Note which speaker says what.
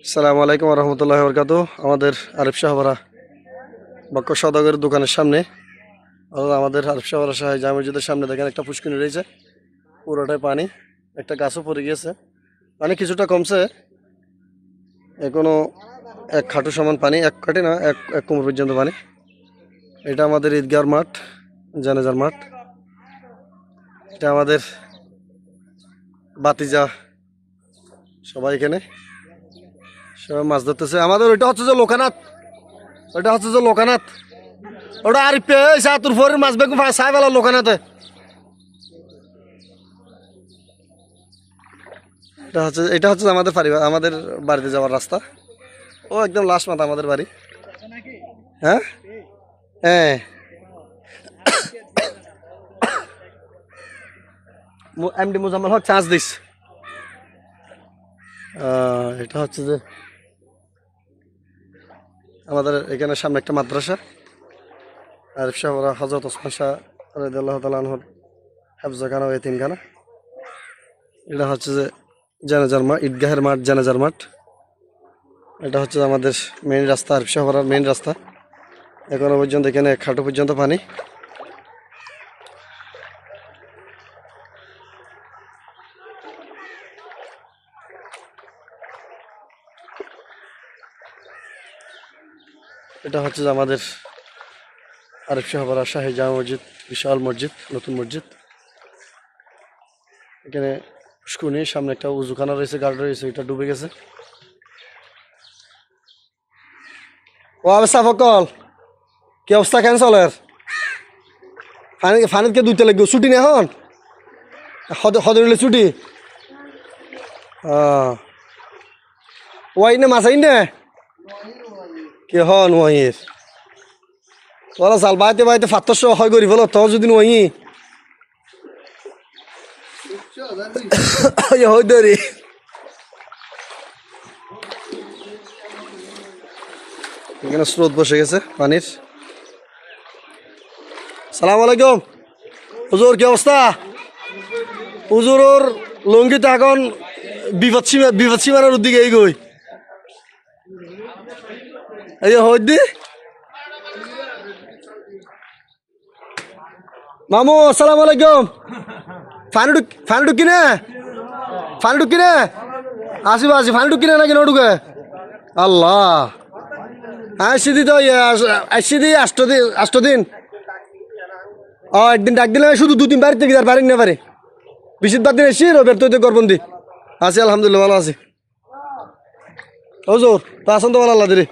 Speaker 1: আসসালামু আলাইকুম রহমতুল্লাহ বরকাত। আমাদের আরিফ শাহবারা বক্ক সদাগরের দোকানের সামনে আমাদের আরিফ শাহবারা শাহী জামে মসজিদের সামনে দেখেন একটা পুষ্কিনি রয়েছে, পুরোটাই পানি। একটা গাছও পড়ে গিয়েছে, পানি কিছুটা কমছে, এখনো এক খাটু সমান পানি, এক খাটি না, এক কোমর পর্যন্ত পানি। এটা আমাদের ঈদগার মাঠ, জানাজার মাঠ। এটা আমাদের বাতিজা সবাই এখানে সবাই মাছ ধরতেছে। আমাদের ওইটা হচ্ছে যে লোকানাথ, ওটা আর সাতুর ফোরের মাছ বেগুন সাই বেলা লোকানাথে। এটা হচ্ছে আমাদের পরিবার, আমাদের বাড়িতে যাওয়ার রাস্তা। ও একদম লাস্ট মাথা আমাদের বাড়ি। হ্যাঁ হ্যাঁ, এমডি মুজাম্মেল হক চান্স দিস। এটা হচ্ছে যে আমাদের এখানে সামনে একটা মাদ্রাসা, আরিফ শাহ হজরত ওসমান শাহ রাদিয়াল্লাহু তাআলা আনহুর হেফজখানা ও এতিমখানা। এটা হচ্ছে যে জানাজার মাঠ, ঈদগাহের মাঠ, জানাজার মাঠ। এটা হচ্ছে আমাদের মেইন রাস্তা, আরিফ শাহ মেইন রাস্তা। এখনো পর্যন্ত এখানে এক হাঁটু পর্যন্ত পানি। এটা হচ্ছে যে আমাদের আরিফ শাহ শাহী জামে মসজিদ, বিশাল মসজিদ, নতুন মসজিদ। এখানে পুষ্কুনি, সামনে একটা উজুখানা রয়েছে, গার্ড রয়েছে, এটা ডুবে গেছে। ও অবস্থা ফকল, কি অবস্থা ক্যান্সলের? ফানিকে দুইটা লাগবে, ছুটি নেই এখন, হদরিলে ছুটি। ওয়াই না মাছাই না কে হন ওয়াইয়ের ওরা চাল বাইতে বাইতে ফাত্তর হয় করি বলো তো যদি ওয়াই হয় ধরি। এখানে স্রোত বসে গেছে পানির। সালাম আলাইকুম হুজুর, কি অবস্থা? হুজুর লঙ্গিতে এখন বিপদ সীমানার দিকে এই গই এই হই দি মামু। আসসালামু আলাইকুম। ফানি ঢুকি না আসিব আসি, ফানি ঢুকি না নাকি ঢুকে? আল্লাহ, আসি দি তো আসি দি 8 দিন। একদিন ডাক দিলে শুধু 2-3 বাড়িতে গিয়ে বাড়ি না পারে, বিশিত বাদ দিন এসি রবের তো গরবন্দি আছি। আলহামদুলিল্লাহ ভালো আছি হুজুর, তা আসেন তো ভালো আল্লাহ দিদি।